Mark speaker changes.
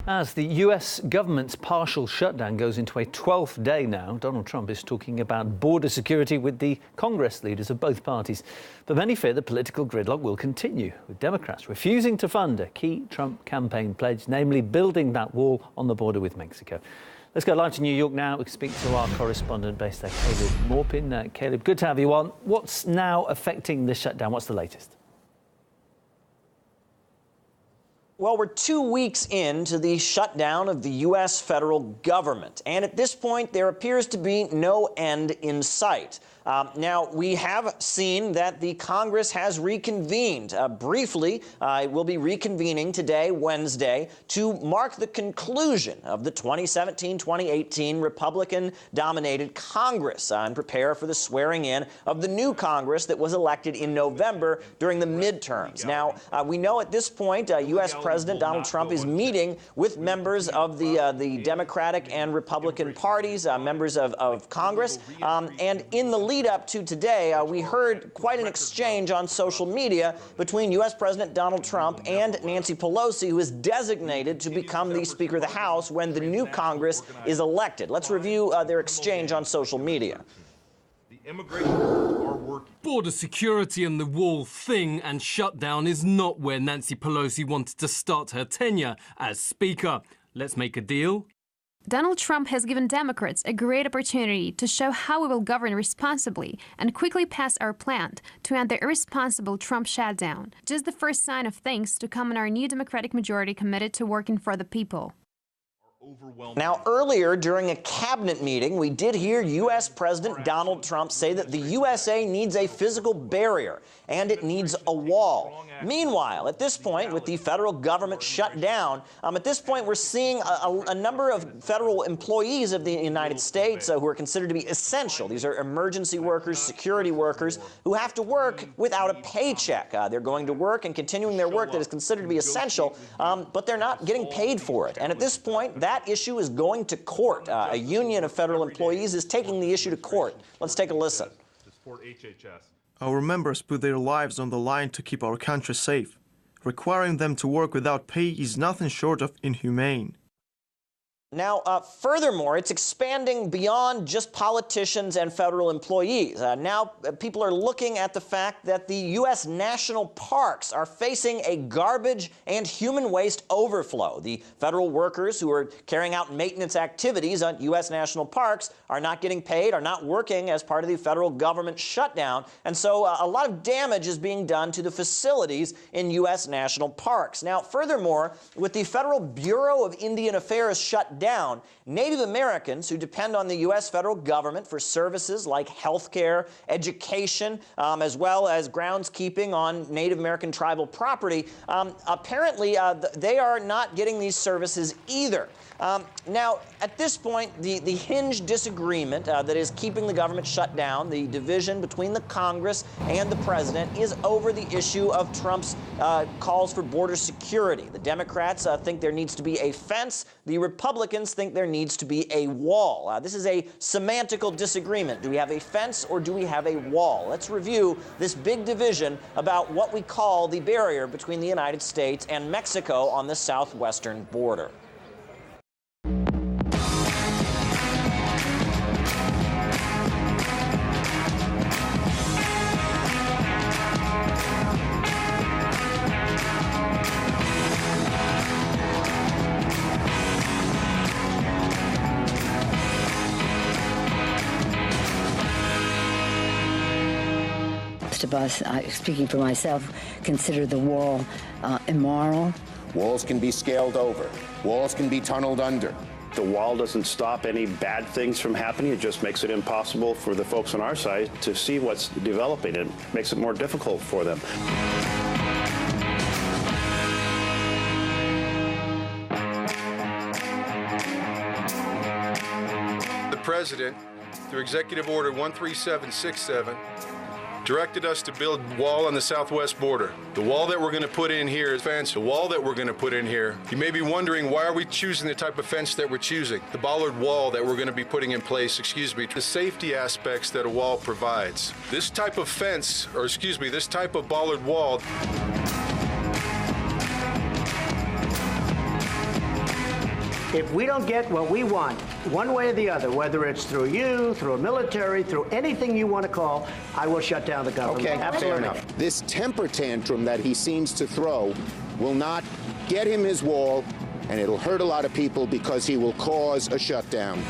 Speaker 1: As the US government's partial shutdown goes into a 12th day now, Donald Trump is talking about border security with the Congress leaders of both parties. But many fear the political gridlock will continue, with Democrats refusing to fund a key Trump campaign pledge, namely building that wall on the border with Mexico. Let's go live to New York now. We speak to our correspondent based there, Caleb Maupin. Caleb, good to have you on. What's now affecting the shutdown? What's the latest?
Speaker 2: Well, we're 2 weeks into the shutdown of the U.S. federal government, and at this point, there appears to be no end in sight. Now, we have seen that the Congress has reconvened briefly. It will be reconvening today, Wednesday, to mark the conclusion of the 2017-2018 Republican-dominated Congress and prepare for the swearing in of the new Congress that was elected in November during the midterms. Now, we know at this point, U.S. President Donald Trump is meeting with members of the Democratic and Republican parties, members of Congress, and in the lead up to today, we heard quite an exchange on social media between U.S. President Donald Trump and Nancy Pelosi, who is designated to become the Speaker of the House when the new Congress is elected. Let's review their exchange on social media.
Speaker 3: Border security and the wall thing and shutdown is not where Nancy Pelosi wanted to start her tenure as Speaker. Let's make a deal.
Speaker 4: Donald Trump has given Democrats a great opportunity to show how we will govern responsibly and quickly pass our plan to end the irresponsible Trump shutdown. Just the first sign of things to come in our new Democratic majority committed to working for the people.
Speaker 2: Now, earlier during a cabinet meeting, we did hear U.S. President Donald Trump say that the USA needs a physical barrier and it needs a wall. Meanwhile, at this point, with the federal government shut down, at this point we're seeing a number of federal employees of the United States who are considered to be essential. These are emergency workers, security workers, who have to work without a paycheck. They're going to work and continuing their work that is considered to be essential, but they're not getting paid for it. And at this point, that issue is going to court. A union of federal employees is taking the issue to court. Let's take a listen.
Speaker 5: Our members put their lives on the line to keep our country safe. Requiring them to work without pay is nothing short of inhumane.
Speaker 2: Now, furthermore, it's expanding beyond just politicians and federal employees. Now, people are looking at the fact that the U.S. national parks are facing a garbage and human waste overflow. The federal workers who are carrying out maintenance activities on U.S. national parks are not getting paid, are not working as part of the federal government shutdown. And so a lot of damage is being done to the facilities in U.S. national parks. Now, furthermore, with the Federal Bureau of Indian Affairs shut down, Native Americans who depend on the U.S. federal government for services like health care, education, as well as groundskeeping on Native American tribal property, apparently they are not getting these services either. Now, at this point, the hinged disagreement that is keeping the government shut down, the division between the Congress and the president, is over the issue of Trump's calls for border security. The Democrats think there needs to be a fence. The Republicans think there needs to be a wall. This is a semantical disagreement. Do we have a fence or do we have a wall? Let's review this big division about what we call the barrier between the United States and Mexico on the southwestern border.
Speaker 6: Of us, speaking for myself, consider the wall immoral.
Speaker 7: Walls can be scaled over. Walls can be tunneled under.
Speaker 8: The wall doesn't stop any bad things from happening. It just makes it impossible for the folks on our side to see what's developing. It makes it more difficult for them.
Speaker 9: The President, through Executive Order 13767, directed us to build a wall on the southwest border. The wall that we're going to put in here is fence. The wall that we're going to put in here, you may be wondering, why are we choosing the type of fence that we're choosing? The bollard wall that we're going to be putting in place, the safety aspects that a wall provides. This type of fence, this type of bollard wall
Speaker 10: If we don't get what we want, one way or the other, whether it's through you, through a military, through anything you want to call, I will shut down the government.
Speaker 7: Okay,
Speaker 10: absolutely.
Speaker 7: fair enough. This temper tantrum that he seems to throw will not get him his wall, and it'll hurt a lot of people because he will cause a shutdown.